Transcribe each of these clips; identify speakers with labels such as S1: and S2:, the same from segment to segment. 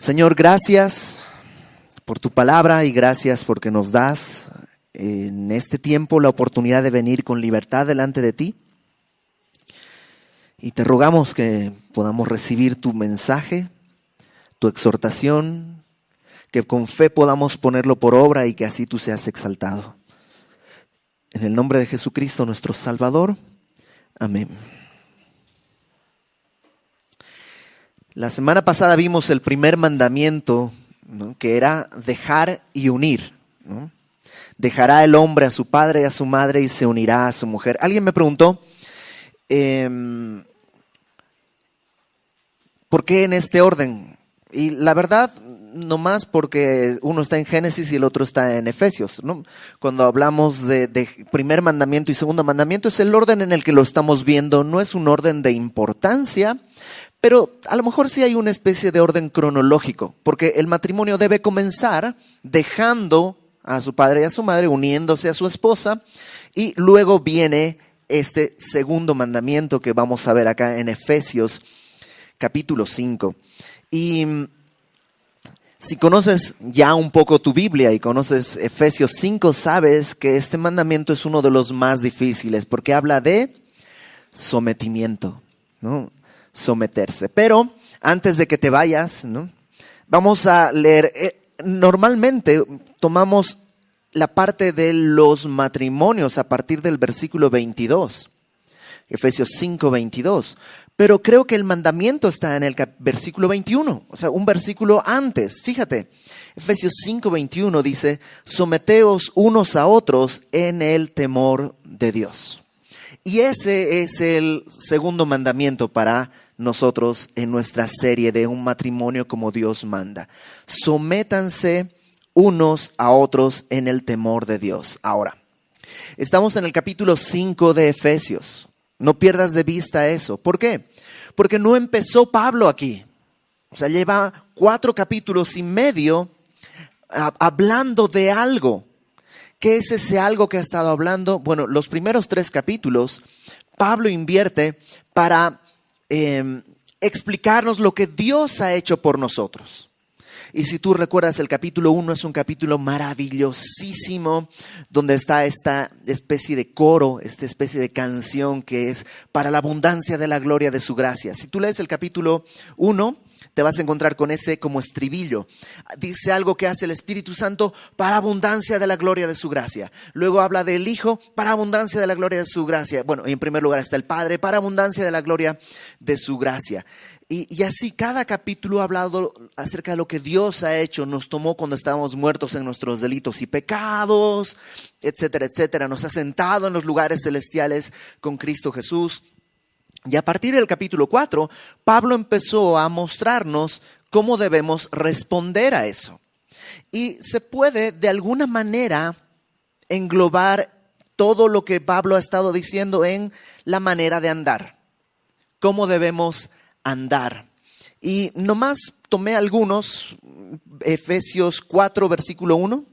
S1: Señor, gracias por tu palabra y gracias porque nos das en este tiempo la oportunidad de venir con libertad delante de ti. Y te rogamos que podamos recibir tu mensaje, tu exhortación, que con fe podamos ponerlo por obra y que así tú seas exaltado. En el nombre de Jesucristo nuestro Salvador. Amén. La semana pasada vimos el primer mandamiento, ¿no?, que era dejar y unir, ¿no? Dejará el hombre a su padre y a su madre y se unirá a su mujer. Alguien me preguntó, ¿por qué en este orden? Y la verdad, no más porque uno está en Génesis y el otro está en Efesios, ¿no? Cuando hablamos de primer mandamiento y segundo mandamiento, es el orden en el que lo estamos viendo, no es un orden de importancia, pero a lo mejor sí hay una especie de orden cronológico, porque el matrimonio debe comenzar dejando a su padre y a su madre, uniéndose a su esposa, y luego viene este segundo mandamiento que vamos a ver acá en Efesios capítulo 5. Y si conoces ya un poco tu Biblia y conoces Efesios 5, sabes que este mandamiento es uno de los más difíciles, porque habla de sometimiento, ¿no? Someterse. Pero antes de que te vayas, ¿no?, vamos a leer. Normalmente tomamos la parte de los matrimonios a partir del versículo 22, Efesios 5, 22. Pero creo que el mandamiento está en el versículo 21, o sea, un versículo antes. Fíjate, Efesios 5, 21 dice: someteos unos a otros en el temor de Dios. Y ese es el segundo mandamiento para nosotros en nuestra serie de un matrimonio como Dios manda. Sométanse unos a otros en el temor de Dios. Ahora, estamos en el capítulo 5 de Efesios. No pierdas de vista eso. ¿Por qué? Porque no empezó Pablo aquí. O sea, lleva 4 capítulos y medio hablando de algo. ¿Qué es ese algo que ha estado hablando? Bueno, los primeros 3 capítulos, Pablo invierte para explicarnos lo que Dios ha hecho por nosotros. Y si tú recuerdas, el capítulo 1 es un capítulo maravillosísimo, donde está esta especie de coro, esta especie de canción que es para la abundancia de la gloria de su gracia. Si tú lees el capítulo 1, te vas a encontrar con ese como estribillo. Dice algo que hace el Espíritu Santo para abundancia de la gloria de su gracia. Luego habla del Hijo para abundancia de la gloria de su gracia. Bueno, y en primer lugar está el Padre para abundancia de la gloria de su gracia. Y así cada capítulo ha hablado acerca de lo que Dios ha hecho. Nos tomó cuando estábamos muertos en nuestros delitos y pecados, etcétera, etcétera. Nos ha sentado en los lugares celestiales con Cristo Jesús. Y a partir del capítulo 4, Pablo empezó a mostrarnos cómo debemos responder a eso. Y se puede de alguna manera englobar todo lo que Pablo ha estado diciendo en la manera de andar. Cómo debemos andar. Y nomás tomé algunos. Efesios 4, versículo 1.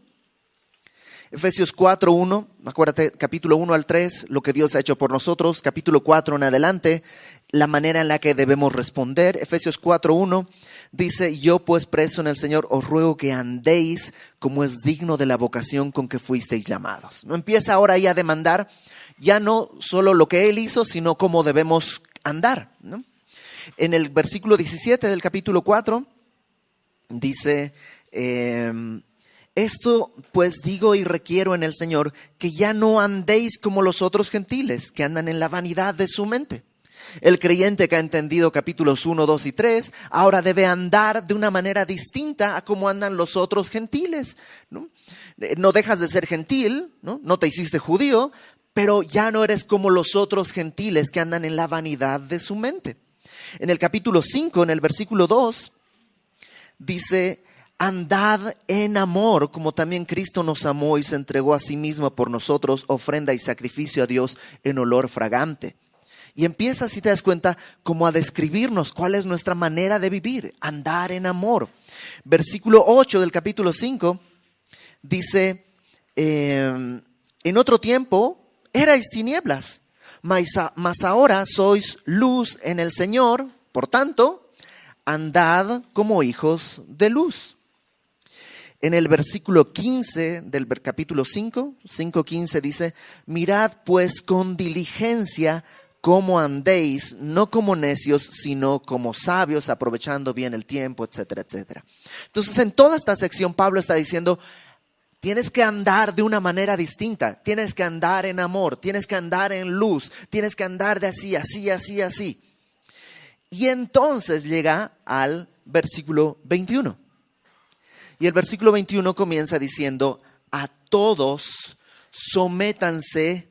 S1: Efesios 4, 1, acuérdate, capítulo 1 al 3, lo que Dios ha hecho por nosotros. Capítulo 4 en adelante, la manera en la que debemos responder. Efesios 4, 1 dice: yo pues preso en el Señor os ruego que andéis como es digno de la vocación con que fuisteis llamados. No empieza ahora ahí a demandar ya no solo lo que Él hizo, sino cómo debemos andar, ¿no? En el versículo 17 del capítulo 4 dice: esto pues digo y requiero en el Señor, que ya no andéis como los otros gentiles, que andan en la vanidad de su mente. El creyente que ha entendido capítulos 1, 2 y 3, ahora debe andar de una manera distinta a cómo andan los otros gentiles, ¿no? No dejas de ser gentil, ¿no? No te hiciste judío, pero ya no eres como los otros gentiles que andan en la vanidad de su mente. En el capítulo 5, en el versículo 2, dice: andad en amor, como también Cristo nos amó y se entregó a sí mismo por nosotros, ofrenda y sacrificio a Dios en olor fragante. Y empieza, si te das cuenta, como a describirnos cuál es nuestra manera de vivir, andar en amor. Versículo 8 del capítulo 5 dice: en otro tiempo erais tinieblas, mas ahora sois luz en el Señor. Por tanto, andad como hijos de luz. En el versículo 15 del capítulo 5:15 dice, mirad pues con diligencia cómo andéis, no como necios, sino como sabios, aprovechando bien el tiempo, etcétera, etcétera. Entonces, en toda esta sección, Pablo está diciendo, tienes que andar de una manera distinta, tienes que andar en amor, tienes que andar en luz, tienes que andar de así, así, así, así. Y entonces llega al versículo 21. Y el versículo 21 comienza diciendo, a todos sométanse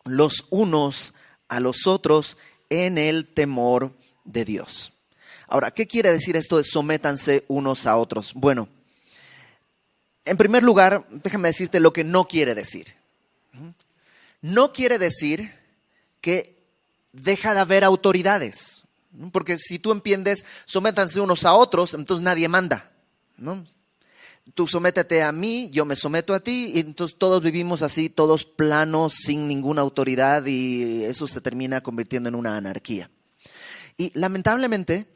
S1: los unos a los otros en el temor de Dios. Ahora, ¿qué quiere decir esto de sométanse unos a otros? Bueno, en primer lugar, déjame decirte lo que no quiere decir. No quiere decir que deja de haber autoridades. Porque si tú entiendes, sométanse unos a otros, entonces nadie manda, ¿no? Tú sométete a mí, yo me someto a ti, y entonces todos vivimos así, todos planos, sin ninguna autoridad, y eso se termina convirtiendo en una anarquía. Y lamentablemente,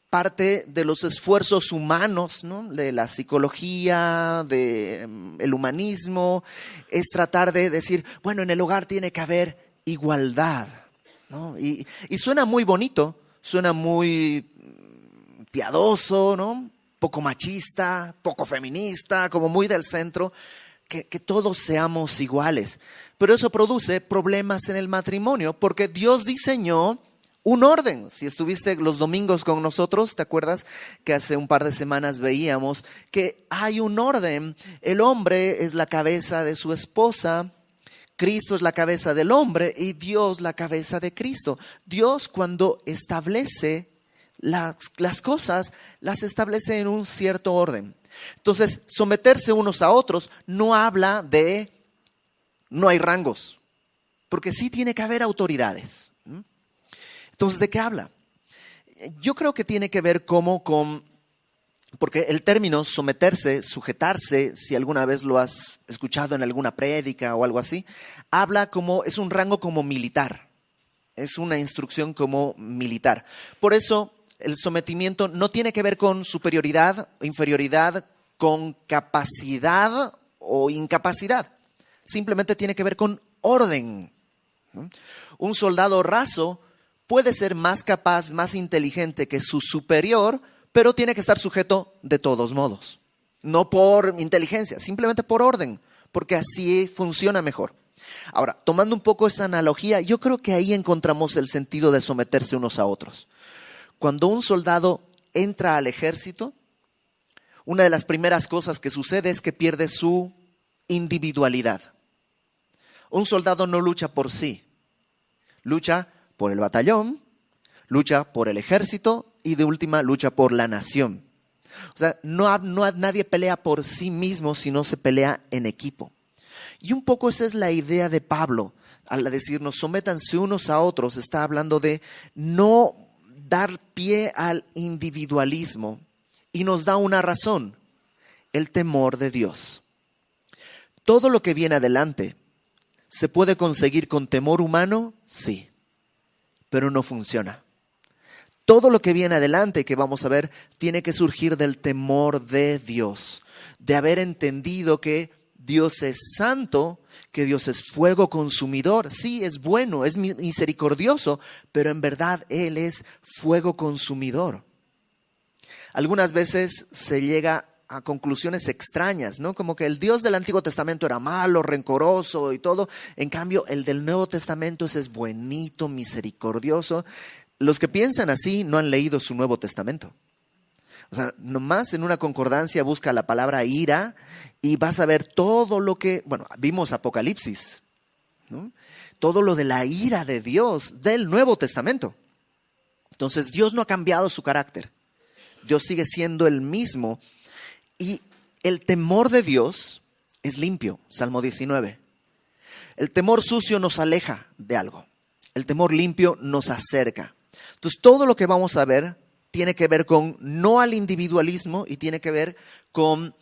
S1: parte de los esfuerzos humanos, ¿no?, de la psicología, del humanismo, es tratar de decir, bueno, en el hogar tiene que haber igualdad, ¿no? Y suena muy bonito, suena muy piadoso, ¿no? Poco machista, poco feminista, como muy del centro, que todos seamos iguales. Pero eso produce problemas en el matrimonio, porque Dios diseñó un orden. Si estuviste los domingos con nosotros, ¿te acuerdas que hace un par de semanas veíamos que hay un orden? El hombre es la cabeza de su esposa, Cristo es la cabeza del hombre y Dios la cabeza de Cristo. Dios, cuando establece las cosas, las establece en un cierto orden. Entonces, someterse unos a otros no habla de no hay rangos, porque sí tiene que haber autoridades. Entonces, ¿de qué habla? Yo creo que tiene que ver porque el término someterse, sujetarse, si alguna vez lo has escuchado en alguna prédica o algo así, es un rango como militar, es una instrucción como militar. Por eso, el sometimiento no tiene que ver con superioridad, inferioridad, con capacidad o incapacidad. Simplemente tiene que ver con orden. Un soldado raso puede ser más capaz, más inteligente que su superior, pero tiene que estar sujeto de todos modos. No por inteligencia, simplemente por orden, porque así funciona mejor. Ahora, tomando un poco esa analogía, yo creo que ahí encontramos el sentido de someterse unos a otros. Cuando un soldado entra al ejército, una de las primeras cosas que sucede es que pierde su individualidad. Un soldado no lucha por sí, lucha por el batallón, lucha por el ejército y de última lucha por la nación. O sea, nadie pelea por sí mismo, sino se pelea en equipo. Y un poco esa es la idea de Pablo al decirnos sométanse unos a otros. Está hablando de no dar pie al individualismo y nos da una razón, el temor de Dios. Todo lo que viene adelante se puede conseguir con temor humano, sí, pero no funciona. Todo lo que viene adelante, que vamos a ver, tiene que surgir del temor de Dios, de haber entendido que Dios es santo, que Dios es fuego consumidor. Sí, es bueno, es misericordioso, pero en verdad Él es fuego consumidor. Algunas veces se llega a conclusiones extrañas, ¿no? Como que el Dios del Antiguo Testamento era malo, rencoroso y todo. En cambio, el del Nuevo Testamento es buenito, misericordioso. Los que piensan así no han leído su Nuevo Testamento. O sea, nomás en una concordancia busca la palabra ira y vas a ver todo lo que, vimos Apocalipsis, ¿no? Todo lo de la ira de Dios del Nuevo Testamento. Entonces, Dios no ha cambiado su carácter. Dios sigue siendo el mismo. Y el temor de Dios es limpio, Salmo 19. El temor sucio nos aleja de algo. El temor limpio nos acerca. Entonces, todo lo que vamos a ver tiene que ver con no al individualismo y tiene que ver con,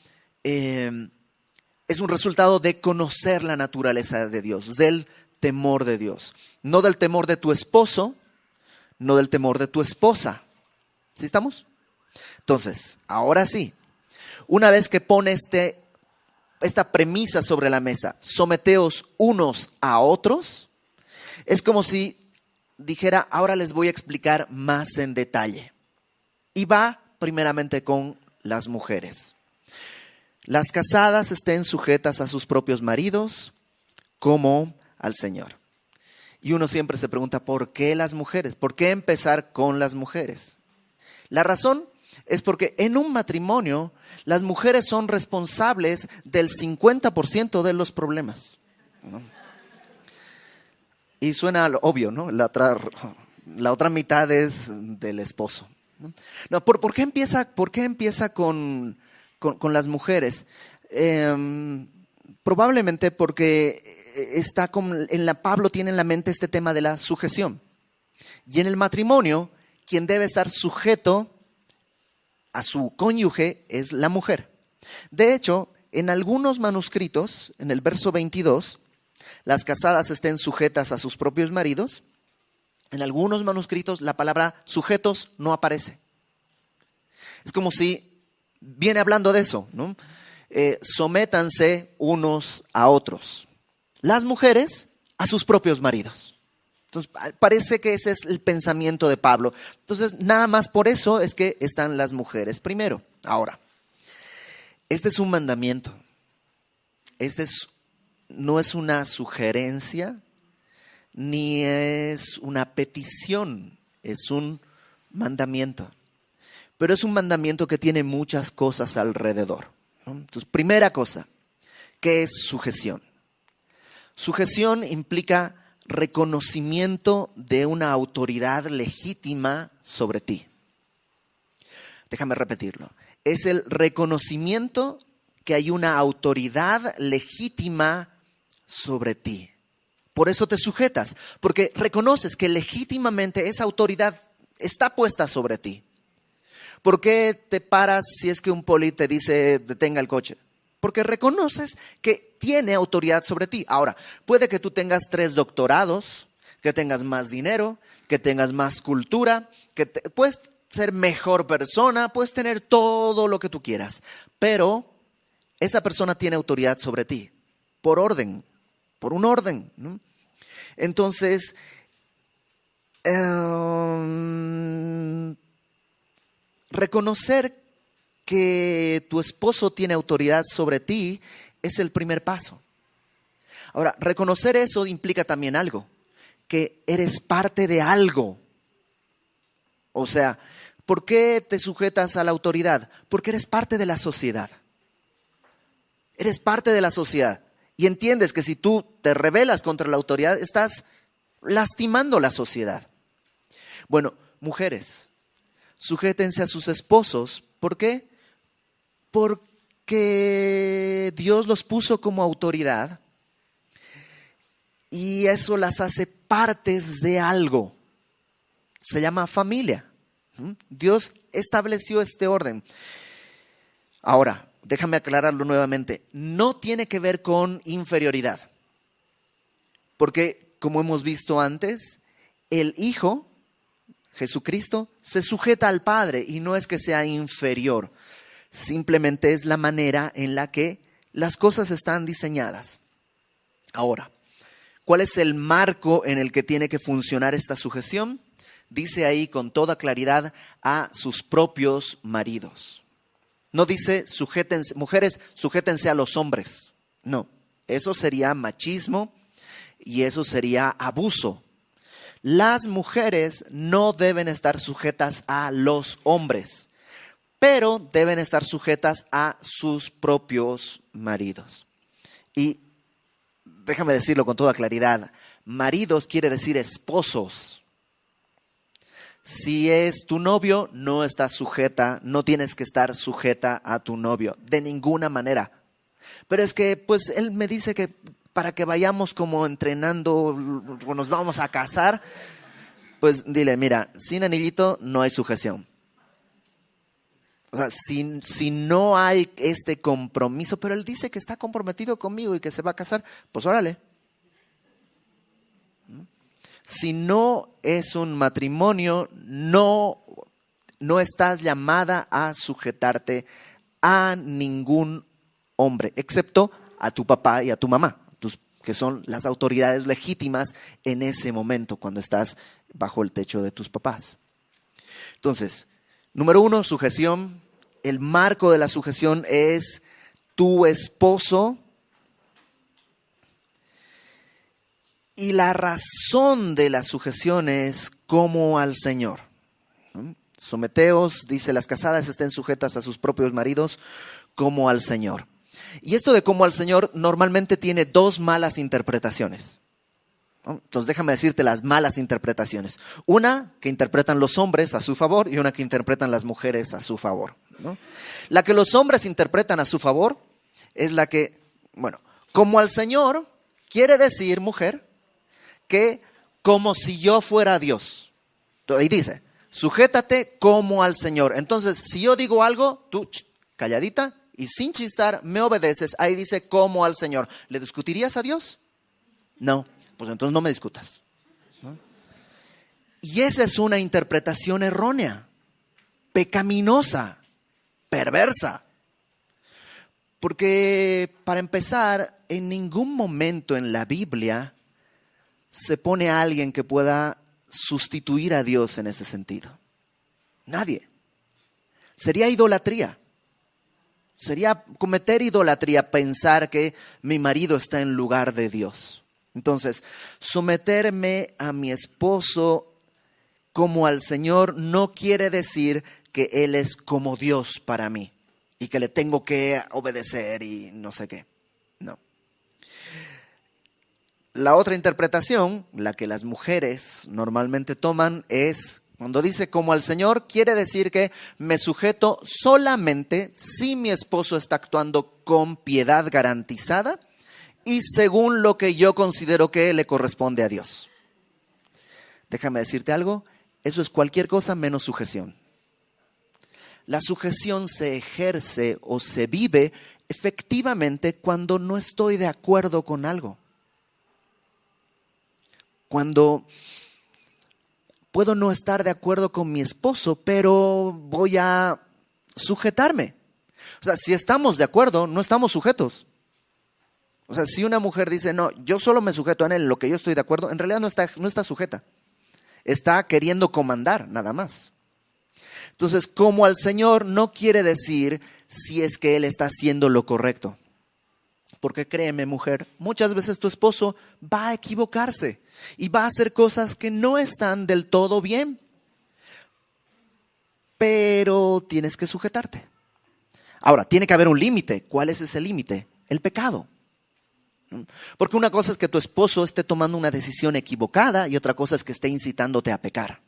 S1: es un resultado de conocer la naturaleza de Dios, del temor de Dios. No del temor de tu esposo, no del temor de tu esposa, ¿Sí estamos? Entonces, ahora sí, una vez que pone esta premisa sobre la mesa, someteos unos a otros, es como si dijera, ahora les voy a explicar más en detalle. Y va primeramente con las mujeres. Las casadas estén sujetas a sus propios maridos como al Señor. Y uno siempre se pregunta, ¿por qué las mujeres? ¿Por qué empezar con las mujeres? La razón es porque en un matrimonio las mujeres son responsables del 50% de los problemas, ¿no? Y suena obvio, ¿no? La otra mitad es del esposo, ¿no? No, ¿por qué empieza con las mujeres? Probablemente porque Pablo tiene en la mente este tema de la sujeción. Y en el matrimonio, quien debe estar sujeto a su cónyuge es la mujer. De hecho, en algunos manuscritos, en el verso 22, las casadas estén sujetas a sus propios maridos. En algunos manuscritos la palabra sujetos no aparece. Es como si viene hablando de eso, ¿no? Sométanse unos a otros. Las mujeres a sus propios maridos. Entonces, parece que ese es el pensamiento de Pablo. Entonces, nada más por eso es que están las mujeres primero. Ahora, este es un mandamiento. No es una sugerencia, ni es una petición. Es un mandamiento. Pero es un mandamiento que tiene muchas cosas alrededor, ¿no? Entonces, primera cosa, ¿qué es sujeción? Sujeción implica reconocimiento de una autoridad legítima sobre ti. Déjame repetirlo. Es el reconocimiento que hay una autoridad legítima sobre ti. Por eso te sujetas, porque reconoces que legítimamente esa autoridad está puesta sobre ti. ¿Por qué te paras si es que un poli te dice detenga el coche? Porque reconoces que tiene autoridad sobre ti. Ahora, puede que tú tengas 3 doctorados, que tengas más dinero, que tengas más cultura, puedes ser mejor persona, puedes tener todo lo que tú quieras. Pero esa persona tiene autoridad sobre ti, por un orden, ¿no? Entonces, reconocer que tu esposo tiene autoridad sobre ti es el primer paso. Ahora, reconocer eso implica también algo, que eres parte de algo. O sea, ¿por qué te sujetas a la autoridad? Porque eres parte de la sociedad. Eres parte de la sociedad. Y entiendes que si tú te rebelas contra la autoridad, estás lastimando la sociedad. Bueno, mujeres, sujétense a sus esposos. ¿Por qué? Porque Dios los puso como autoridad y eso las hace partes de algo. Se llama familia. Dios estableció este orden. Ahora, déjame aclararlo nuevamente. No tiene que ver con inferioridad. Porque, como hemos visto antes, el Hijo, Jesucristo, se sujeta al Padre y no es que sea inferior. Simplemente es la manera en la que las cosas están diseñadas. Ahora, ¿cuál es el marco en el que tiene que funcionar esta sujeción? Dice ahí con toda claridad a sus propios maridos. No dice sujétense, mujeres, sujétense a los hombres. No, eso sería machismo y eso sería abuso. Las mujeres no deben estar sujetas a los hombres, pero deben estar sujetas a sus propios maridos. Y déjame decirlo con toda claridad, maridos quiere decir esposos. Si es tu novio, no estás sujeta, no tienes que estar sujeta a tu novio, de ninguna manera. Pero es que, pues, él me dice que para que vayamos como entrenando, nos vamos a casar, pues dile, mira, sin anillito no hay sujeción. O sea, si no hay este compromiso, pero él dice que está comprometido conmigo y que se va a casar, pues órale. Si no es un matrimonio, no no estás llamada a sujetarte a ningún hombre, excepto a tu papá y a tu mamá, que son las autoridades legítimas en ese momento cuando estás bajo el techo de tus papás. Entonces, número 1, sujeción. El marco de la sujeción es tu esposo. Y la razón de la sujeción es como al Señor. Someteos, dice, las casadas estén sujetas a sus propios maridos como al Señor. Y esto de como al Señor normalmente tiene 2 malas interpretaciones. Entonces déjame decirte las malas interpretaciones. Una que interpretan los hombres a su favor y una que interpretan las mujeres a su favor, ¿no? La que los hombres interpretan a su favor es la que, como al Señor quiere decir, mujer, que como si yo fuera Dios. Y dice, sujétate como al Señor. Entonces, si yo digo algo, tú calladita y sin chistar me obedeces. Ahí dice como al Señor. ¿Le discutirías a Dios? No. Pues entonces no me discutas, ¿no? Y esa es una interpretación errónea, pecaminosa, perversa. Porque, para empezar, en ningún momento en la Biblia se pone a alguien que pueda sustituir a Dios en ese sentido. Nadie. Sería idolatría. Sería cometer idolatría pensar que mi marido está en lugar de Dios. Entonces, someterme a mi esposo como al Señor no quiere decir que Él es como Dios para mí y que le tengo que obedecer y no sé qué. No. La otra interpretación, la que las mujeres normalmente toman, es cuando dice como al Señor, quiere decir que me sujeto solamente si mi esposo está actuando con piedad garantizada y según lo que yo considero que le corresponde a Dios. Déjame decirte algo, eso es cualquier cosa menos sujeción. La sujeción se ejerce o se vive efectivamente cuando no estoy de acuerdo con algo. Cuando puedo no estar de acuerdo con mi esposo, pero voy a sujetarme. O sea, si estamos de acuerdo, no estamos sujetos. O sea, si una mujer dice, no, yo solo me sujeto a él en lo que yo estoy de acuerdo, en realidad no está sujeta. Está queriendo comandar, nada más. Entonces, como al Señor no quiere decir si es que Él está haciendo lo correcto. Porque créeme, mujer, muchas veces tu esposo va a equivocarse y va a hacer cosas que no están del todo bien. Pero tienes que sujetarte. Ahora, tiene que haber un límite. ¿Cuál es ese límite? El pecado. Porque una cosa es que tu esposo esté tomando una decisión equivocada y otra cosa es que esté incitándote a pecar.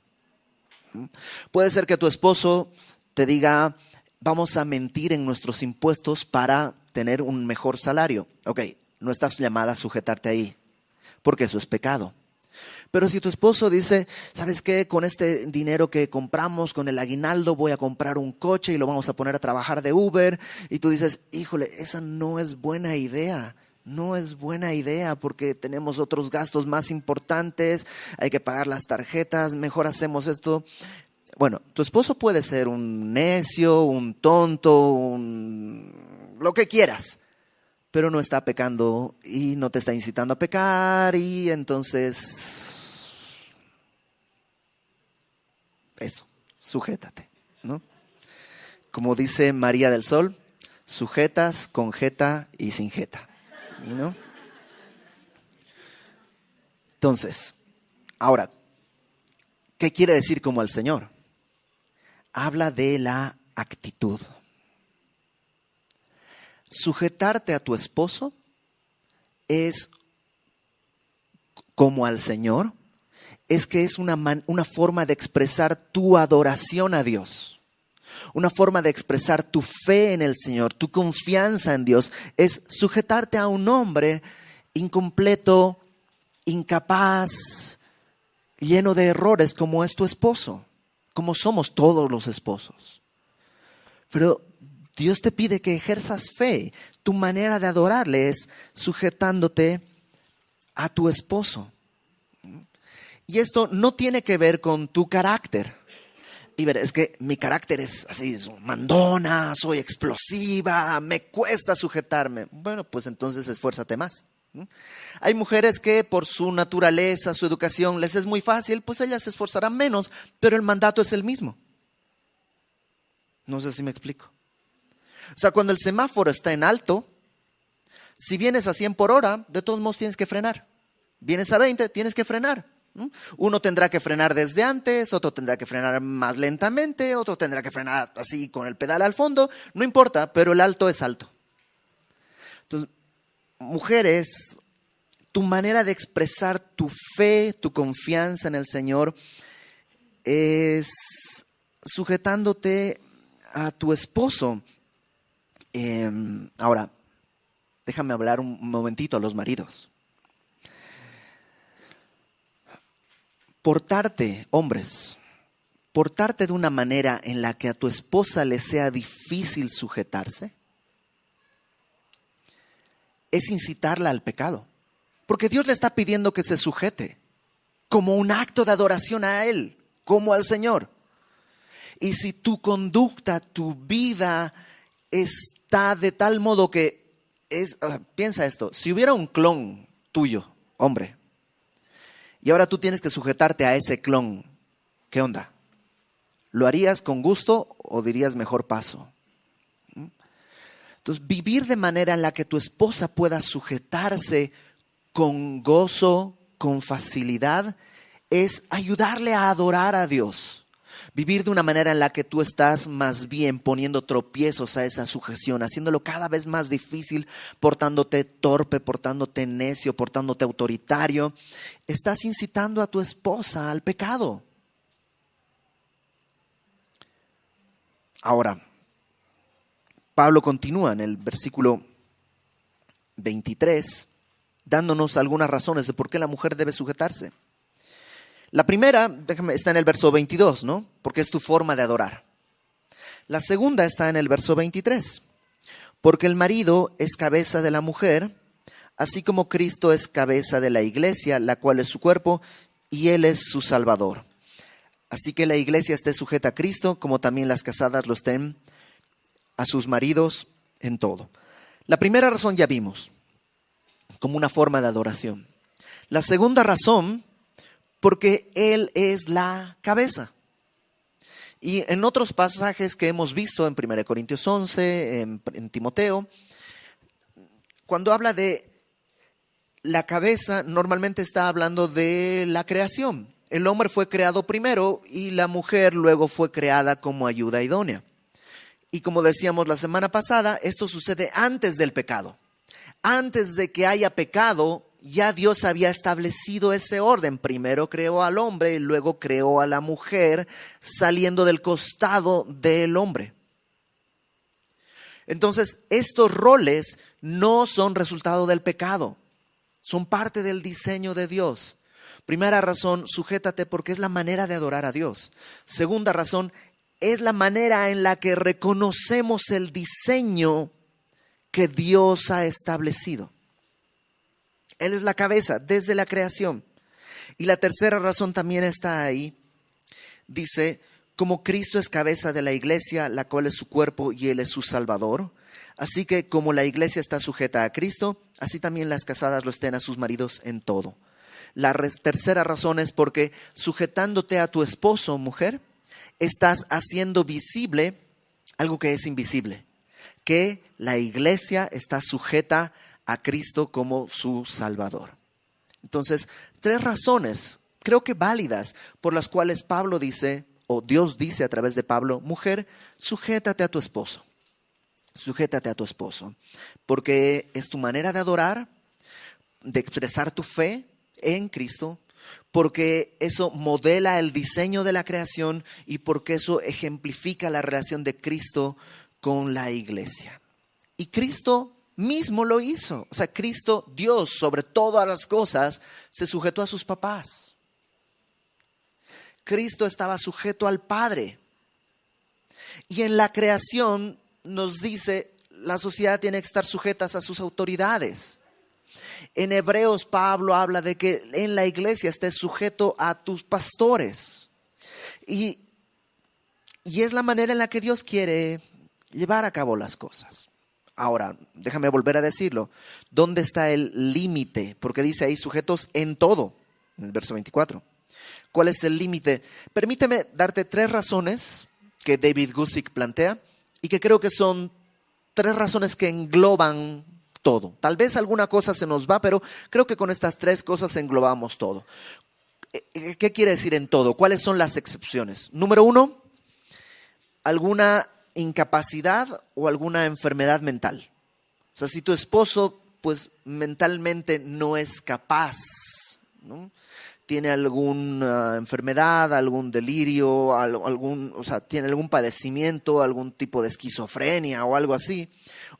S1: Puede ser que tu esposo te diga, vamos a mentir en nuestros impuestos para tener un mejor salario. Ok, no estás llamada a sujetarte ahí, porque eso es pecado. Pero si tu esposo dice, ¿sabes qué? Con este dinero que compramos, con el aguinaldo, voy a comprar un coche y lo vamos a poner a trabajar de Uber. Y tú dices, híjole, esa no es buena idea. No es buena idea porque tenemos otros gastos más importantes, hay que pagar las tarjetas, mejor hacemos esto. Bueno, tu esposo puede ser un necio, un tonto, lo que quieras, pero no está pecando y no te está incitando a pecar y entonces, eso, sujétate, ¿no? Como dice María del Sol, sujetas, con jeta y sin jeta. ¿No? Entonces, ahora, ¿qué quiere decir como al Señor? Habla de la actitud. Sujetarte a tu esposo es como al Señor, es que es una forma de expresar tu adoración a Dios. Una forma de expresar tu fe en el Señor, tu confianza en Dios, es sujetarte a un hombre incompleto, incapaz, lleno de errores como es tu esposo, como somos todos los esposos. Pero Dios te pide que ejerzas fe. Tu manera de adorarle es sujetándote a tu esposo. Y esto no tiene que ver con tu carácter. Y ver, es que mi carácter es así, mandona, soy explosiva, me cuesta sujetarme. Bueno, pues entonces esfuérzate más. Hay mujeres que por su naturaleza, su educación, les es muy fácil, pues ellas se esforzarán menos, pero el mandato es el mismo. No sé si me explico. O sea, cuando el semáforo está en alto, si vienes a 100 por hora, de todos modos tienes que frenar. Vienes a 20, tienes que frenar. Uno tendrá que frenar desde antes, otro tendrá que frenar más lentamente, otro tendrá que frenar así con el pedal al fondo. No importa, pero el alto es alto. Entonces, mujeres, tu manera de expresar tu fe, tu confianza en el Señor es sujetándote a tu esposo. Ahora, déjame hablar un momentito a los maridos. Hombres, portarte de una manera en la que a tu esposa le sea difícil sujetarse, es incitarla al pecado. Porque Dios le está pidiendo que se sujete como un acto de adoración a Él, como al Señor. Y si tu conducta, tu vida está de tal modo que piensa esto, si hubiera un clon tuyo, hombre, y ahora tú tienes que sujetarte a ese clon, ¿qué onda? ¿Lo harías con gusto o dirías mejor paso? Entonces, vivir de manera en la que tu esposa pueda sujetarse con gozo, con facilidad, es ayudarle a adorar a Dios. Vivir de una manera en la que tú estás más bien poniendo tropiezos a esa sujeción, haciéndolo cada vez más difícil, portándote torpe, portándote necio, portándote autoritario. Estás incitando a tu esposa al pecado. Ahora, Pablo continúa en el versículo 23, dándonos algunas razones de por qué la mujer debe sujetarse. La primera, está en el verso 22, ¿no? Porque es tu forma de adorar. La segunda está en el verso 23. Porque el marido es cabeza de la mujer, así como Cristo es cabeza de la iglesia, la cual es su cuerpo, y Él es su Salvador. Así que la iglesia esté sujeta a Cristo, como también las casadas lo estén a sus maridos en todo. La primera razón ya vimos, como una forma de adoración. La segunda razón, porque Él es la cabeza. Y en otros pasajes que hemos visto en 1 Corintios 11, en Timoteo, cuando habla de la cabeza, normalmente está hablando de la creación. El hombre fue creado primero y la mujer luego fue creada como ayuda idónea. Y como decíamos la semana pasada, esto sucede antes del pecado. Antes de que haya pecado, ya Dios había establecido ese orden. Primero creó al hombre y luego creó a la mujer saliendo del costado del hombre. Entonces, estos roles no son resultado del pecado. Son parte del diseño de Dios. Primera razón, sujétate porque es la manera de adorar a Dios. Segunda razón, es la manera en la que reconocemos el diseño que Dios ha establecido. Él es la cabeza desde la creación. Y la tercera razón también está ahí. Dice, como Cristo es cabeza de la iglesia, la cual es su cuerpo y Él es su Salvador. Así que como la iglesia está sujeta a Cristo, así también las casadas lo estén a sus maridos en todo. La tercera razón es porque sujetándote a tu esposo, mujer, estás haciendo visible algo que es invisible. Que la iglesia está sujeta a Cristo como su Salvador. Entonces, 3 razones, creo que válidas, por las cuales Pablo dice, o Dios dice a través de Pablo, mujer, sujétate a tu esposo. Sujétate a tu esposo. Porque es tu manera de adorar, de expresar tu fe en Cristo, porque eso modela el diseño de la creación y porque eso ejemplifica la relación de Cristo con la iglesia. Y Cristo mismo lo hizo. O sea, Cristo, Dios, sobre todas las cosas, se sujetó a sus papás. Cristo estaba sujeto al Padre. Y en la creación nos dice, la sociedad tiene que estar sujeta a sus autoridades. En Hebreos, Pablo habla de que en la iglesia estés sujeto a tus pastores. Y Y es la manera en la que Dios quiere llevar a cabo las cosas. Ahora, déjame volver a decirlo. ¿Dónde está el límite? Porque dice ahí sujetos en todo, en el verso 24. ¿Cuál es el límite? Permíteme darte 3 razones que David Guzik plantea y que creo que son 3 razones que engloban todo. Tal vez alguna cosa se nos va, pero creo que con estas 3 cosas englobamos todo. ¿Qué quiere decir en todo? ¿Cuáles son las excepciones? Número 1, alguna incapacidad o alguna enfermedad mental. O sea, si tu esposo, pues mentalmente no es capaz, ¿no? Tiene alguna enfermedad, algún delirio, o sea, tiene algún padecimiento, algún tipo de esquizofrenia o algo así,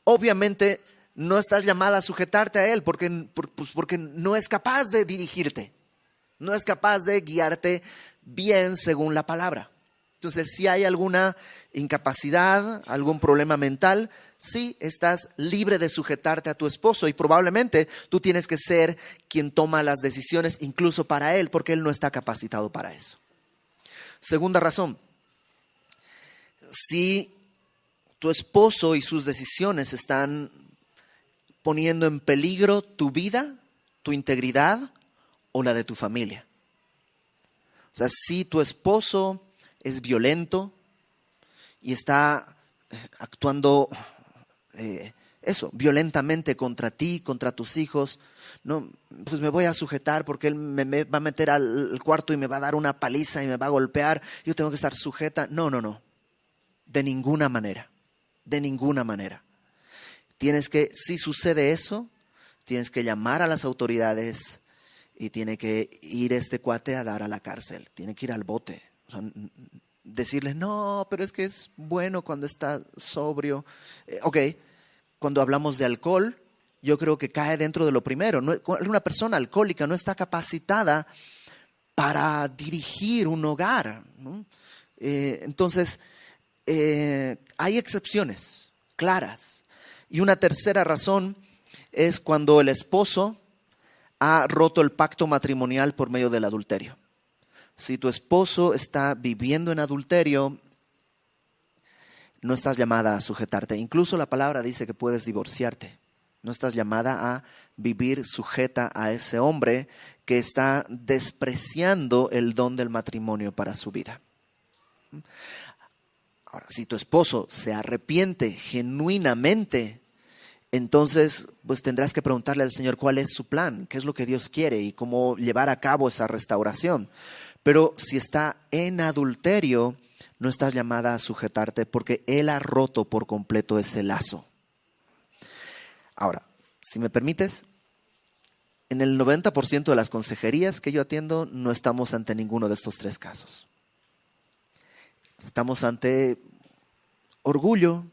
S1: obviamente no estás llamada a sujetarte a él porque no es capaz de dirigirte, no es capaz de guiarte bien según la palabra. Entonces, si hay alguna incapacidad, algún problema mental, sí estás libre de sujetarte a tu esposo y probablemente tú tienes que ser quien toma las decisiones incluso para él, porque él no está capacitado para eso. Segunda razón, si tu esposo y sus decisiones están poniendo en peligro tu vida, tu integridad o la de tu familia. O sea, si tu esposo es violento y está actuando violentamente contra ti, contra tus hijos, no, pues me voy a sujetar porque él me va a meter al cuarto y me va a dar una paliza y me va a golpear, yo tengo que estar sujeta. No, de ninguna manera, de ninguna manera. Tienes que, si sucede eso, tienes que llamar a las autoridades y tiene que ir este cuate a dar a la cárcel, tiene que ir al bote. O sea, decirles, no, pero es que es bueno cuando está sobrio. Ok, cuando hablamos de alcohol, yo creo que cae dentro de lo primero. Una persona alcohólica no está capacitada para dirigir un hogar, ¿no? Entonces, hay excepciones claras. Y una tercera razón es cuando el esposo ha roto el pacto matrimonial por medio del adulterio. Si tu esposo está viviendo en adulterio, no estás llamada a sujetarte. Incluso la palabra dice que puedes divorciarte. No estás llamada a vivir sujeta a ese hombre que está despreciando el don del matrimonio para su vida. Ahora, si tu esposo se arrepiente genuinamente, entonces pues tendrás que preguntarle al Señor cuál es su plan, qué es lo que Dios quiere y cómo llevar a cabo esa restauración. Pero si está en adulterio, no estás llamada a sujetarte porque Él ha roto por completo ese lazo. Ahora, si me permites, en el 90% de las consejerías que yo atiendo no estamos ante ninguno de estos 3 casos. Estamos ante orgullo,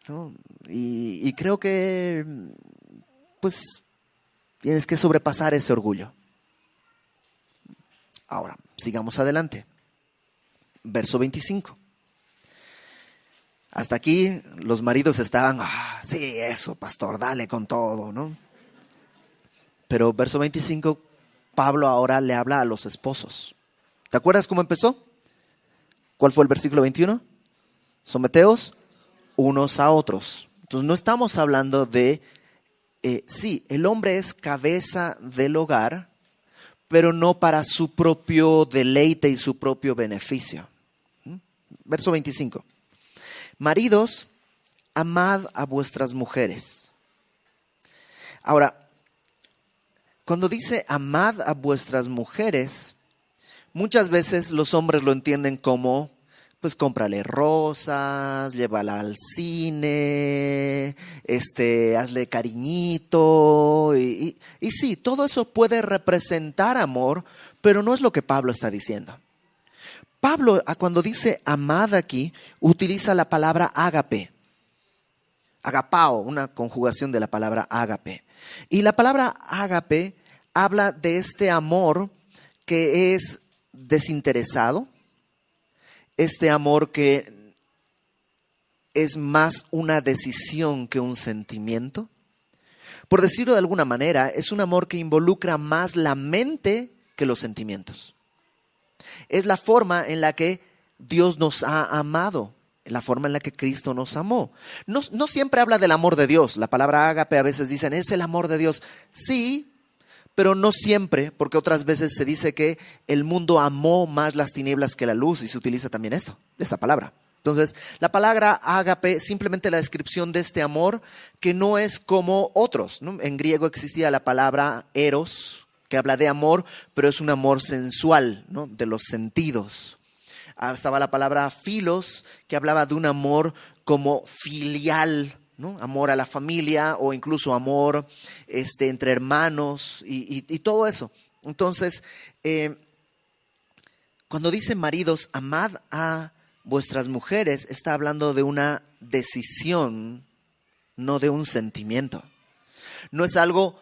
S1: ¿no? Y creo que pues tienes que sobrepasar ese orgullo. Ahora, sigamos adelante. Verso 25. Hasta aquí los maridos estaban, sí, eso, pastor, dale con todo, ¿no? Pero verso 25, Pablo ahora le habla a los esposos. ¿Te acuerdas cómo empezó? ¿Cuál fue el versículo 21? Someteos unos a otros. Entonces no estamos hablando de, sí, el hombre es cabeza del hogar, pero no para su propio deleite y su propio beneficio. Verso 25. Maridos, amad a vuestras mujeres. Ahora, cuando dice amad a vuestras mujeres, muchas veces los hombres lo entienden como, pues cómprale rosas, llévala al cine, hazle cariñito. Y sí, todo eso puede representar amor, pero no es lo que Pablo está diciendo. Pablo, cuando dice amad aquí, utiliza la palabra ágape. Agapao, una conjugación de la palabra ágape. Y la palabra ágape habla de este amor que es desinteresado, este amor que es más una decisión que un sentimiento. Por decirlo de alguna manera, es un amor que involucra más la mente que los sentimientos. Es la forma en la que Dios nos ha amado, la forma en la que Cristo nos amó. No siempre habla del amor de Dios. La palabra ágape a veces dicen, es el amor de Dios. Sí, pero no siempre, porque otras veces se dice que el mundo amó más las tinieblas que la luz, y se utiliza también esta palabra. Entonces, la palabra ágape, simplemente la descripción de este amor que no es como otros, ¿no? En griego existía la palabra eros, que habla de amor, pero es un amor sensual, ¿no? De los sentidos. Estaba la palabra filos, que hablaba de un amor como filial, ¿no? Amor a la familia o incluso amor entre hermanos y todo eso. Entonces, cuando dice maridos, amad a vuestras mujeres, está hablando de una decisión, no de un sentimiento. No es algo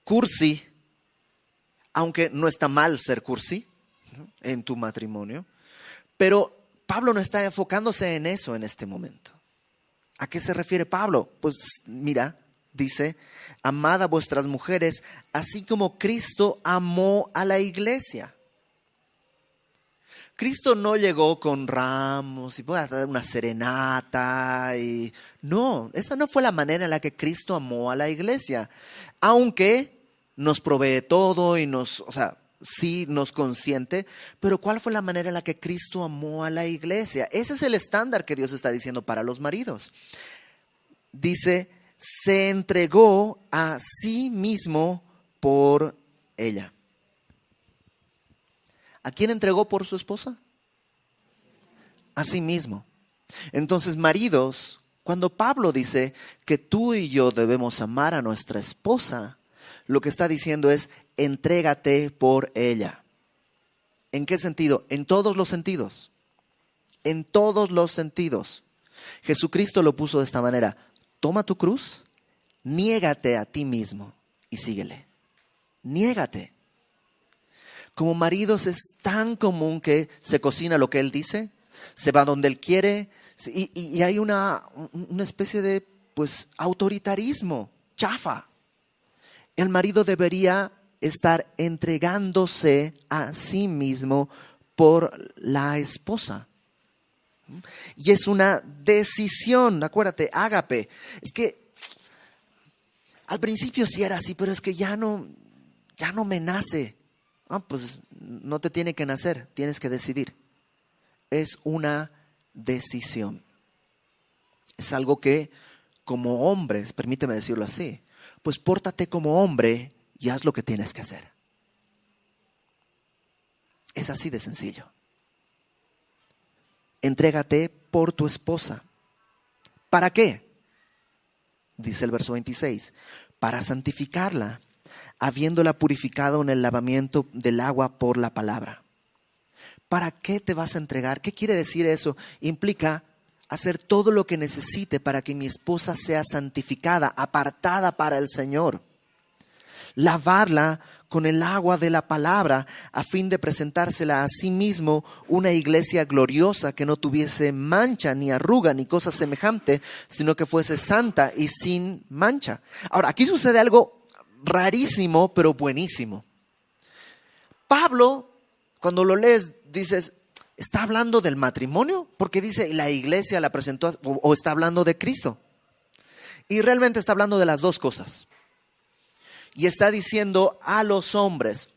S1: cursi, aunque no está mal ser cursi, ¿no? En tu matrimonio. Pero Pablo no está enfocándose en eso en este momento. ¿A qué se refiere Pablo? Pues mira, dice, amad a vuestras mujeres, así como Cristo amó a la iglesia. Cristo no llegó con ramos y voy a dar una serenata. No, esa no fue la manera en la que Cristo amó a la iglesia. Aunque nos provee todo y sí nos consiente, pero ¿cuál fue la manera en la que Cristo amó a la iglesia? Ese es el estándar que Dios está diciendo para los maridos. Dice, se entregó a sí mismo por ella. ¿A quién entregó por su esposa? A sí mismo. Entonces, maridos, cuando Pablo dice que tú y yo debemos amar a nuestra esposa, lo que está diciendo es, entrégate por ella. ¿En qué sentido? En todos los sentidos. En todos los sentidos. Jesucristo lo puso de esta manera. Toma tu cruz, niégate a ti mismo y síguele. Niégate. Como maridos es tan común que se cocina lo que él dice, se va donde él quiere y hay una especie de autoritarismo, chafa. El marido debería estar entregándose a sí mismo por la esposa. Y es una decisión, acuérdate, ágape. Es que al principio sí era así, pero es que ya no me nace. Pues no te tiene que nacer, tienes que decidir. Es una decisión. Es algo que como hombres, permíteme decirlo así, pues pórtate como hombre y haz lo que tienes que hacer. Es así de sencillo. Entrégate por tu esposa. ¿Para qué? Dice el verso 26. Para santificarla, habiéndola purificado en el lavamiento del agua por la palabra. ¿Para qué te vas a entregar? ¿Qué quiere decir eso? Implica hacer todo lo que necesite para que mi esposa sea santificada, apartada para el Señor. Lavarla con el agua de la palabra a fin de presentársela a sí mismo una iglesia gloriosa que no tuviese mancha ni arruga ni cosa semejante, sino que fuese santa y sin mancha. Ahora, aquí sucede algo rarísimo, pero buenísimo. Pablo, cuando lo lees, dices, ¿está hablando del matrimonio? Porque dice, la iglesia la presentó, o está hablando de Cristo. Y realmente está hablando de las dos cosas. Y está diciendo a los hombres,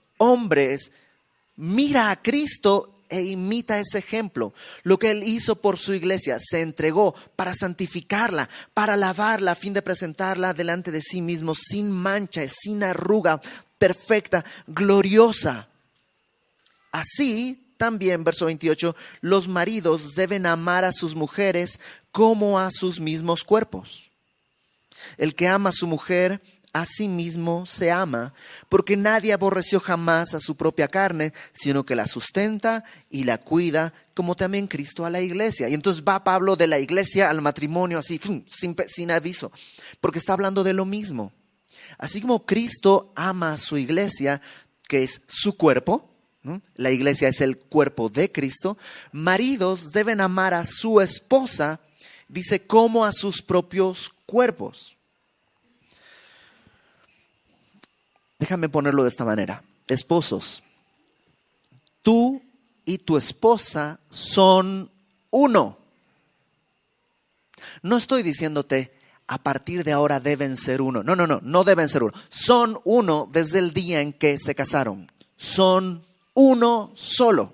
S1: mira a Cristo e imita ese ejemplo. Lo que Él hizo por su iglesia, se entregó para santificarla, para lavarla a fin de presentarla delante de sí mismo sin mancha, sin arruga, perfecta, gloriosa. Así también, verso 28, los maridos deben amar a sus mujeres como a sus mismos cuerpos. El que ama a su mujer, a sí mismo se ama, porque nadie aborreció jamás a su propia carne, sino que la sustenta y la cuida, como también Cristo a la iglesia. Y entonces va Pablo de la iglesia al matrimonio así, sin aviso, porque está hablando de lo mismo. Así como Cristo ama a su iglesia, que es su cuerpo, ¿no? La iglesia es el cuerpo de Cristo. Maridos deben amar a su esposa, dice, como a sus propios cuerpos. Déjame ponerlo de esta manera. Esposos, tú y tu esposa son uno. No estoy diciéndote, a partir de ahora deben ser uno. No deben ser uno. Son uno desde el día en que se casaron. Son uno solo.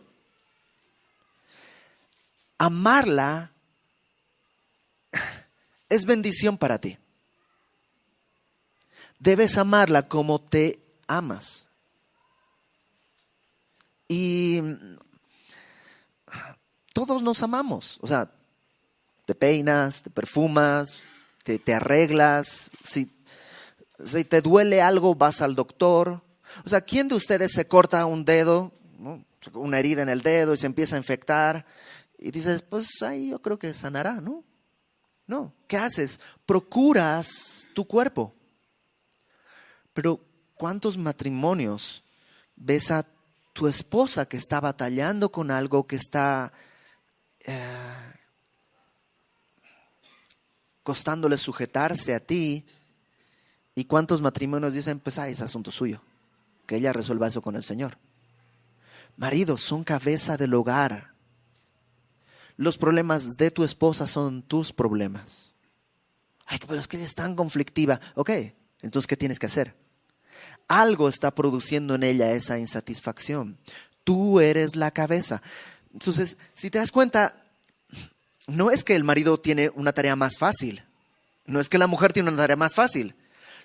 S1: Amarla es bendición para ti. Debes amarla como te amas. Y todos nos amamos. O sea, te peinas, te perfumas, te arreglas. Si te duele algo, vas al doctor. O sea, ¿quién de ustedes se corta un dedo, ¿no? Una herida en el dedo y se empieza a infectar? Y dices, pues ahí yo creo que sanará, ¿no? No, ¿qué haces? Procuras tu cuerpo. Pero ¿cuántos matrimonios ves a tu esposa que está batallando con algo, que está costándole sujetarse a ti? ¿Y cuántos matrimonios dicen, pues es asunto suyo, que ella resuelva eso con el Señor? Maridos, son cabeza del hogar. Los problemas de tu esposa son tus problemas. Ay, pero es que ella es tan conflictiva. Ok, entonces, ¿qué tienes que hacer? Algo está produciendo en ella esa insatisfacción. Tú eres la cabeza. Entonces, si te das cuenta, no es que el marido tiene una tarea más fácil. No es que la mujer tiene una tarea más fácil.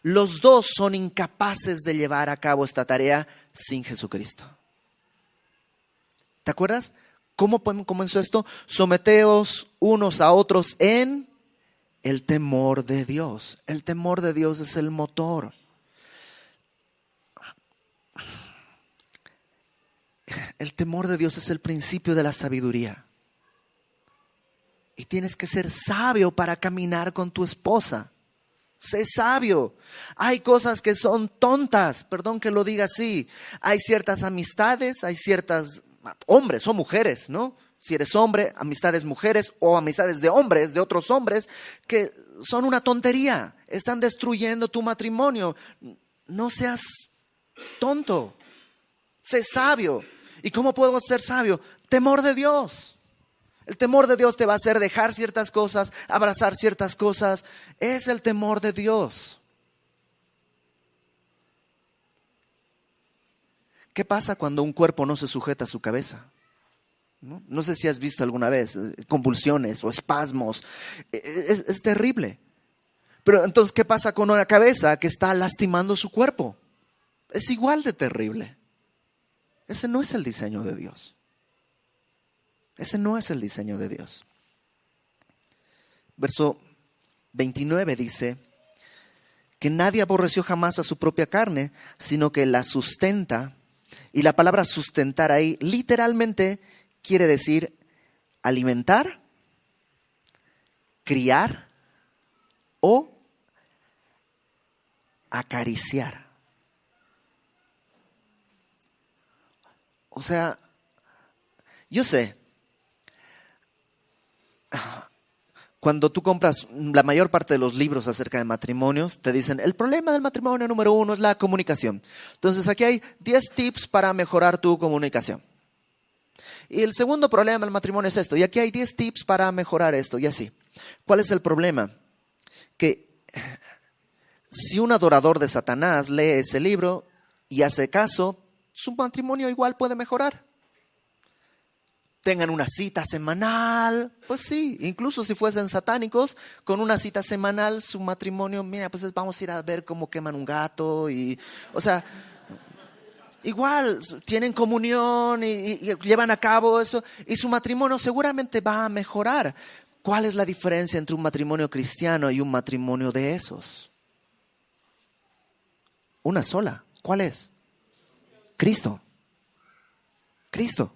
S1: Los dos son incapaces de llevar a cabo esta tarea sin Jesucristo. ¿Te acuerdas? ¿Cómo comenzó esto? Someteos unos a otros en el temor de Dios. El temor de Dios es el motor. El temor de Dios es el principio de la sabiduría. Y tienes que ser sabio para caminar con tu esposa. Sé sabio. Hay cosas que son tontas, perdón que lo diga así. Hay ciertas amistades, hay ciertas hombres o mujeres, ¿no? Si eres hombre, amistades mujeres o amistades de hombres, de otros hombres, que son una tontería. Están destruyendo tu matrimonio. No seas tonto. Sé sabio. ¿Y cómo puedo ser sabio? Temor de Dios. El temor de Dios te va a hacer dejar ciertas cosas, abrazar ciertas cosas. Es el temor de Dios. ¿Qué pasa cuando un cuerpo no se sujeta a su cabeza? No sé si has visto alguna vez convulsiones o espasmos. Es terrible. Pero entonces, ¿qué pasa con una cabeza que está lastimando su cuerpo? Es igual de terrible. Ese no es el diseño de Dios. Ese no es el diseño de Dios. Verso 29 dice que nadie aborreció jamás a su propia carne, sino que la sustenta. Y la palabra sustentar ahí literalmente quiere decir alimentar, criar o acariciar. O sea, yo sé, cuando tú compras la mayor parte de los libros acerca de matrimonios, te dicen, el problema del matrimonio número 1 es la comunicación. Entonces aquí hay 10 tips para mejorar tu comunicación. Y el segundo problema del matrimonio es esto. Y aquí hay 10 tips para mejorar esto y así. ¿Cuál es el problema? Que si un adorador de Satanás lee ese libro y hace caso, su matrimonio igual puede mejorar. Tengan una cita semanal, pues sí, incluso si fuesen satánicos, con una cita semanal su matrimonio, mira, pues vamos a ir a ver cómo queman un gato y, o sea, igual tienen comunión y llevan a cabo eso y su matrimonio seguramente va a mejorar. ¿Cuál es la diferencia entre un matrimonio cristiano y un matrimonio de esos? Una sola. ¿Cuál es? Cristo. Cristo.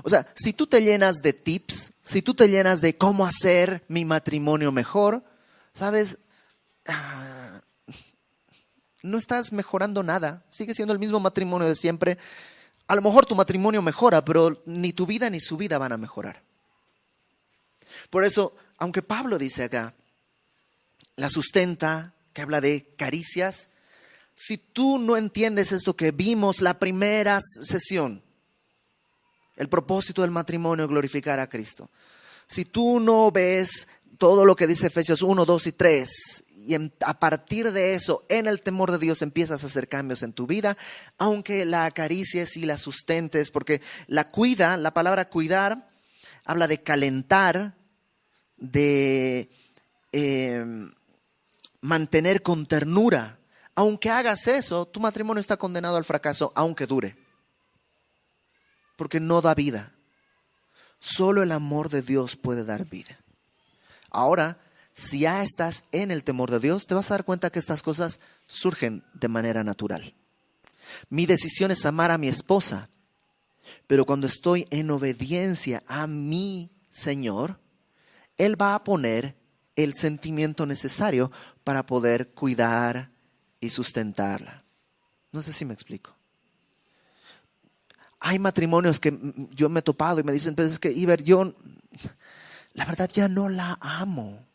S1: O sea, si tú te llenas de tips, si tú te llenas de cómo hacer mi matrimonio mejor, ¿sabes? No estás mejorando nada. Sigue siendo el mismo matrimonio de siempre. A lo mejor tu matrimonio mejora, pero ni tu vida ni su vida van a mejorar. Por eso, aunque Pablo dice acá, la sustenta, que habla de caricias, si tú no entiendes esto que vimos la primera sesión, El propósito del matrimonio es glorificar a Cristo. Si tú no ves todo lo que dice Efesios 1, 2 y 3, y a partir de eso, en el temor de Dios, empiezas a hacer cambios en tu vida, aunque la acaricies y la sustentes, porque la palabra cuidar, habla de calentar, de mantener con ternura. Aunque hagas eso, tu matrimonio está condenado al fracaso, aunque dure. Porque no da vida. Solo el amor de Dios puede dar vida. Ahora, si ya estás en el temor de Dios, te vas a dar cuenta que estas cosas surgen de manera natural. Mi decisión es amar a mi esposa, pero cuando estoy en obediencia a mi Señor, Él va a poner el sentimiento necesario para poder cuidar y sustentarla. No sé si me explico. Hay matrimonios que yo me he topado y me dicen, pero es que, Iber, yo la verdad ya no la amo.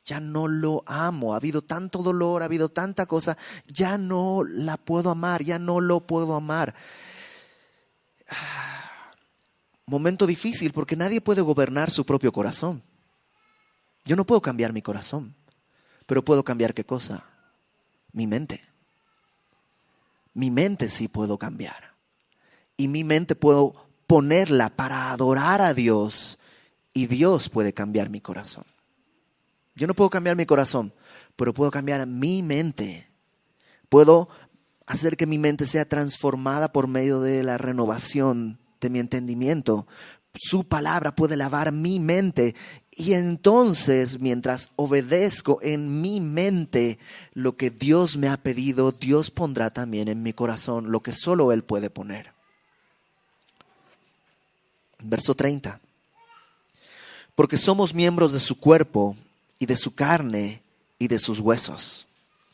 S1: Ya no lo amo. Ha habido tanto dolor, ha habido tanta cosa. Ya no la puedo amar, ya no lo puedo amar. Momento difícil porque nadie puede gobernar su propio corazón. Yo no puedo cambiar mi corazón, pero puedo cambiar ¿qué cosa? Mi mente. Mi mente sí puedo cambiar. Y mi mente puedo ponerla para adorar a Dios. Y Dios puede cambiar mi corazón. Yo no puedo cambiar mi corazón, pero puedo cambiar mi mente. Puedo hacer que mi mente sea transformada por medio de la renovación de mi entendimiento. Su palabra puede lavar mi mente. Y entonces, mientras obedezco en mi mente lo que Dios me ha pedido, Dios pondrá también en mi corazón lo que solo Él puede poner. Verso 30. Porque somos miembros de su cuerpo y de su carne y de sus huesos.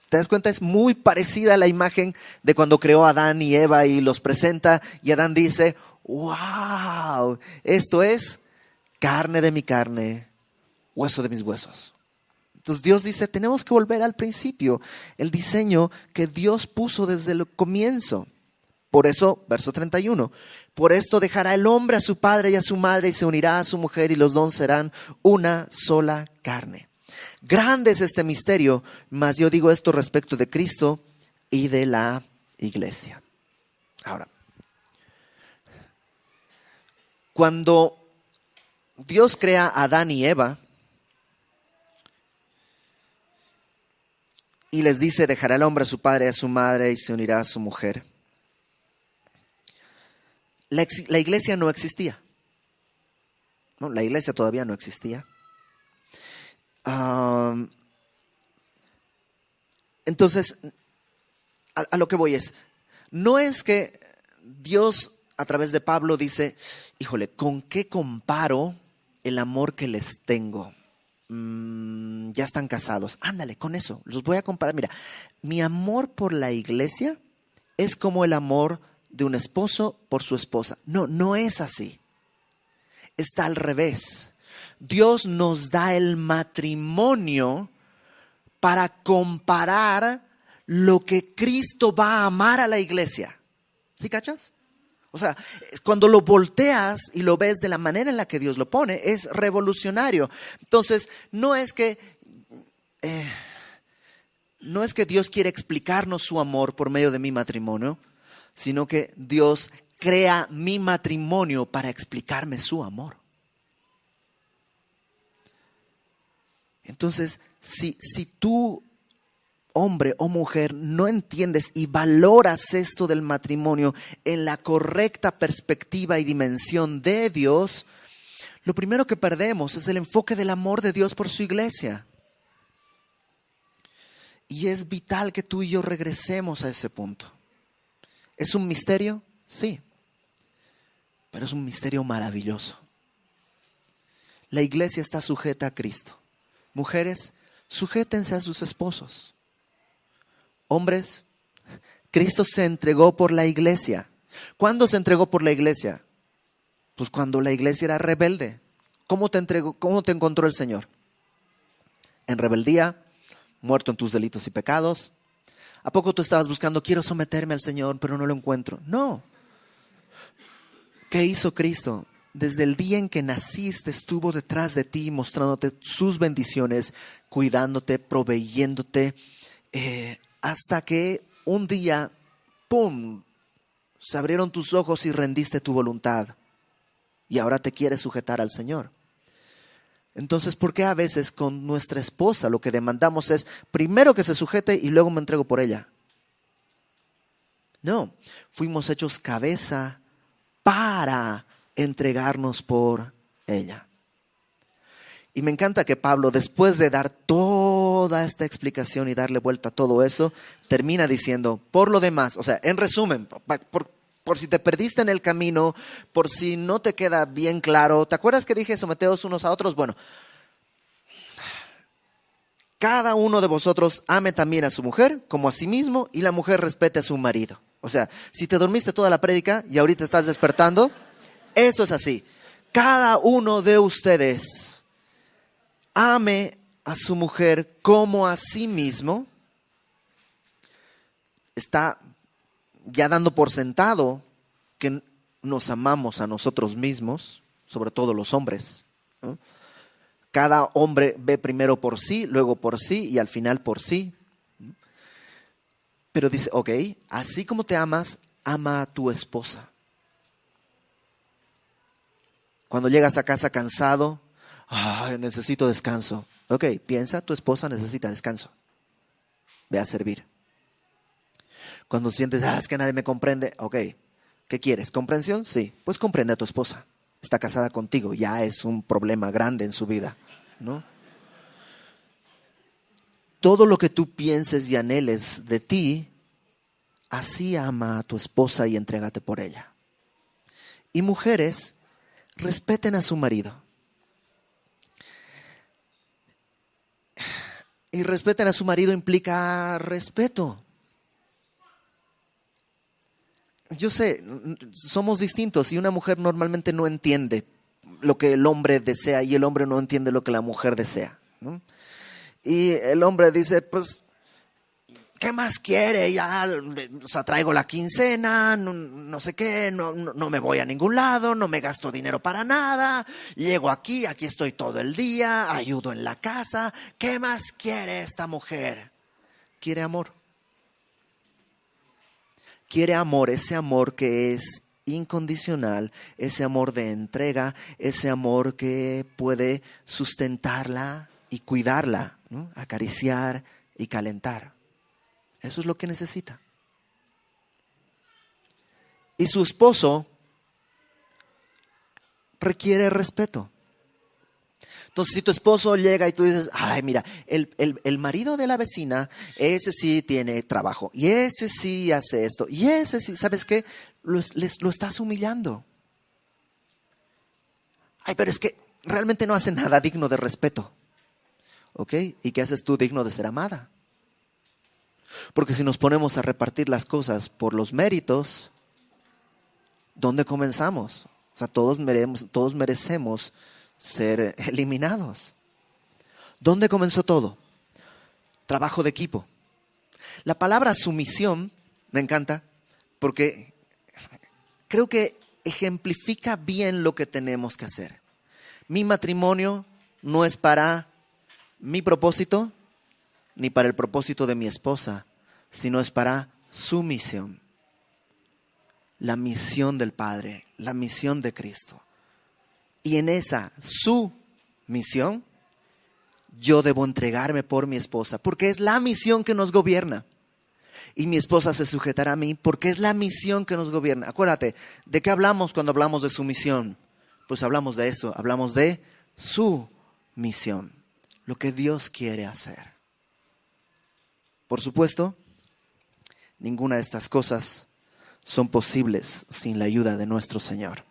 S1: ¿Te das cuenta? Es muy parecida a la imagen de cuando creó a Adán y Eva y los presenta y Adán dice, ¡wow! Esto es carne de mi carne, hueso de mis huesos. Entonces Dios dice, tenemos que volver al principio, el diseño que Dios puso desde el comienzo. Por eso, verso 31, por esto dejará el hombre a su padre y a su madre y se unirá a su mujer y los dos serán una sola carne. Grande es este misterio, mas yo digo esto respecto de Cristo y de la iglesia. Ahora, cuando Dios crea a Adán y Eva y les dice, dejará el hombre a su padre y a su madre y se unirá a su mujer, la iglesia no existía. No, la iglesia todavía no existía. Entonces, a lo que voy es, no es que Dios a través de Pablo dice, híjole, ¿con qué comparo el amor que les tengo? Ya están casados, ándale, con eso, los voy a comparar. Mira, mi amor por la iglesia es como el amor de un esposo por su esposa. No, no es así. Está al revés. Dios nos da el matrimonio para comparar lo que Cristo va a amar a la iglesia. ¿Sí cachas? O sea, cuando lo volteas y lo ves de la manera en la que Dios lo pone, es revolucionario. Entonces, no es que Dios quiere explicarnos su amor por medio de mi matrimonio, sino que Dios crea mi matrimonio para explicarme su amor. Entonces, si tú, hombre o mujer, no entiendes y valoras esto del matrimonio en la correcta perspectiva y dimensión de Dios, lo primero que perdemos es el enfoque del amor de Dios por su iglesia. Y es vital que tú y yo regresemos a ese punto. ¿Es un misterio? Sí, pero es un misterio maravilloso. La iglesia está sujeta a Cristo. Mujeres, sujétense a sus esposos. Hombres, Cristo se entregó por la iglesia. ¿Cuándo se entregó por la iglesia? Pues cuando la iglesia era rebelde. ¿Cómo te entregó? ¿Cómo te encontró el Señor? En rebeldía, muerto en tus delitos y pecados. ¿A poco tú estabas buscando, quiero someterme al Señor, pero no lo encuentro? No. ¿Qué hizo Cristo? Desde el día en que naciste estuvo detrás de ti, mostrándote sus bendiciones, cuidándote, proveyéndote, hasta que un día, ¡pum!, se abrieron tus ojos y rendiste tu voluntad. Y ahora te quieres sujetar al Señor. Entonces, ¿por qué a veces con nuestra esposa lo que demandamos es primero que se sujete y luego me entrego por ella? No, fuimos hechos cabeza para entregarnos por ella. Y me encanta que Pablo, después de dar toda esta explicación y darle vuelta a todo eso, termina diciendo, por lo demás, o sea, en resumen, por si te perdiste en el camino, por si no te queda bien claro, ¿te acuerdas que dije someteos unos a otros? Bueno, cada uno de vosotros ame también a su mujer como a sí mismo y la mujer respete a su marido. O sea, si te dormiste toda la prédica y ahorita estás despertando, esto es así. Cada uno de ustedes ame a su mujer como a sí mismo. Está ya dando por sentado que nos amamos a nosotros mismos, sobre todo los hombres, ¿no? Cada hombre ve primero por sí, luego por sí y al final por sí. Pero dice, ok, así como te amas, ama a tu esposa. Cuando llegas a casa cansado, necesito descanso. Ok, piensa, tu esposa necesita descanso. Ve a servir. Cuando sientes, es que nadie me comprende, ok, ¿qué quieres? ¿Comprensión? Sí, pues comprende a tu esposa. Está casada contigo, ya es un problema grande en su vida, ¿no? Todo lo que tú pienses y anheles de ti, así ama a tu esposa y entrégate por ella. Y mujeres, respeten a su marido. Y respeten a su marido implica respeto. Yo sé, somos distintos y una mujer normalmente no entiende lo que el hombre desea y el hombre no entiende lo que la mujer desea, ¿no? Y el hombre dice, pues, ¿qué más quiere? Ya, o sea, traigo la quincena, no sé qué, no me voy a ningún lado, no me gasto dinero para nada, llego aquí estoy todo el día, ayudo en la casa. ¿Qué más quiere esta mujer? Quiere amor. Quiere amor, ese amor que es incondicional, ese amor de entrega, ese amor que puede sustentarla y cuidarla, ¿no? Acariciar y calentar. Eso es lo que necesita. Y su esposo requiere respeto. Entonces, si tu esposo llega y tú dices, mira, el marido de la vecina, ese sí tiene trabajo, y ese sí hace esto, y ese sí, ¿sabes qué? Lo estás humillando. Pero es que realmente no hace nada digno de respeto. ¿Ok? ¿Y qué haces tú digno de ser amada? Porque si nos ponemos a repartir las cosas por los méritos, ¿dónde comenzamos? O sea, todos merecemos ser eliminados. ¿Dónde comenzó todo? Trabajo de equipo. La palabra sumisión me encanta porque creo que ejemplifica bien lo que tenemos que hacer. Mi matrimonio no es para mi propósito ni para el propósito de mi esposa, sino es para su misión. La misión del Padre, la misión de Cristo. Y en esa, su misión, yo debo entregarme por mi esposa, porque es la misión que nos gobierna. Y mi esposa se sujetará a mí, porque es la misión que nos gobierna. Acuérdate, ¿de qué hablamos cuando hablamos de su misión? Pues hablamos de eso, hablamos de su misión, lo que Dios quiere hacer. Por supuesto, ninguna de estas cosas son posibles sin la ayuda de nuestro Señor,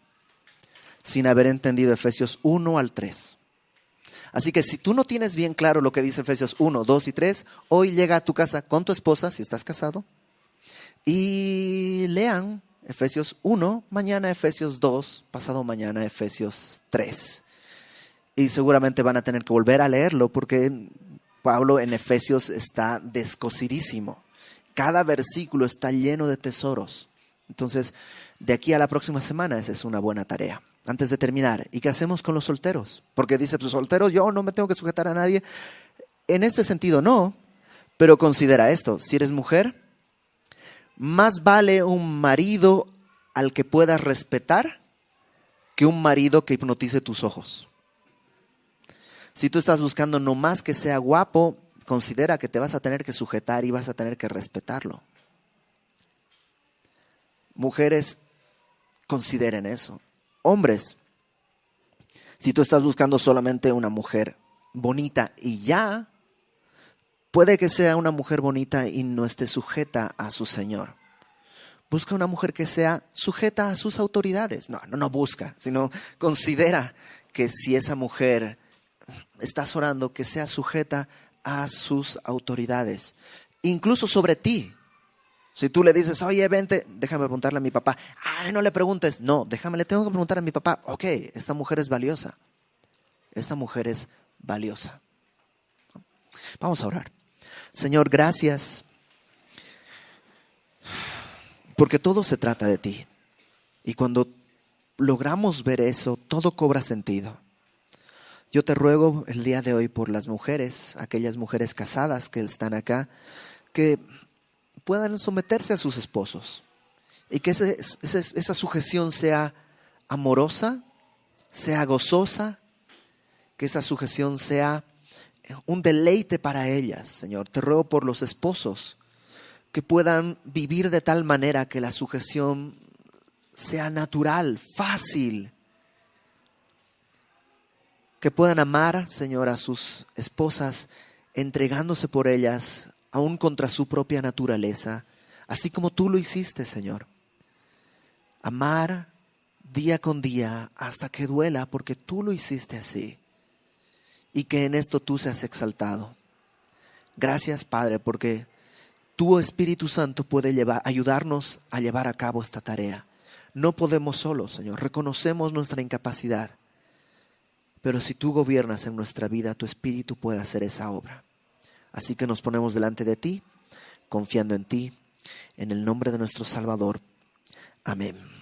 S1: sin haber entendido Efesios 1 al 3. Así que si tú no tienes bien claro lo que dice Efesios 1, 2 y 3, hoy llega a tu casa con tu esposa, si estás casado, y lean Efesios 1, mañana Efesios 2, pasado mañana Efesios 3. Y seguramente van a tener que volver a leerlo porque Pablo en Efesios está descosidísimo. Cada versículo está lleno de tesoros. Entonces, De aquí a la próxima semana esa es una buena tarea. Antes de terminar, ¿y qué hacemos con los solteros? Porque dice, pues solteros, yo no me tengo que sujetar a nadie. En este sentido no, pero considera esto, si eres mujer, más vale un marido al que puedas respetar que un marido que hipnotice tus ojos. Si tú estás buscando nomás que sea guapo, considera que te vas a tener que sujetar y vas a tener que respetarlo. Mujeres, consideren eso. Hombres, si tú estás buscando solamente una mujer bonita y ya, puede que sea una mujer bonita y no esté sujeta a su Señor. Busca una mujer que sea sujeta a sus autoridades. No busca, sino considera que si esa mujer estás orando, que sea sujeta a sus autoridades, incluso sobre ti. Si tú le dices, oye, vente, déjame preguntarle a mi papá. Ay, no le preguntes. No, le tengo que preguntar a mi papá. Ok, esta mujer es valiosa. Esta mujer es valiosa. Vamos a orar. Señor, gracias, porque todo se trata de ti. Y cuando logramos ver eso, todo cobra sentido. Yo te ruego el día de hoy por las mujeres, aquellas mujeres casadas que están acá, que puedan someterse a sus esposos y que esa sujeción sea amorosa, sea gozosa, que esa sujeción sea un deleite para ellas. Señor, te ruego por los esposos que puedan vivir de tal manera que la sujeción sea natural, fácil, que puedan amar, Señor, a sus esposas entregándose por ellas aún contra su propia naturaleza, así como tú lo hiciste, Señor. Amar día con día hasta que duela, porque tú lo hiciste así. Y que en esto tú seas exaltado. Gracias, Padre, porque tu Espíritu Santo puede ayudarnos a llevar a cabo esta tarea. No podemos solos, Señor. Reconocemos nuestra incapacidad. Pero si tú gobiernas en nuestra vida, tu Espíritu puede hacer esa obra. Así que nos ponemos delante de ti, confiando en ti, en el nombre de nuestro Salvador. Amén.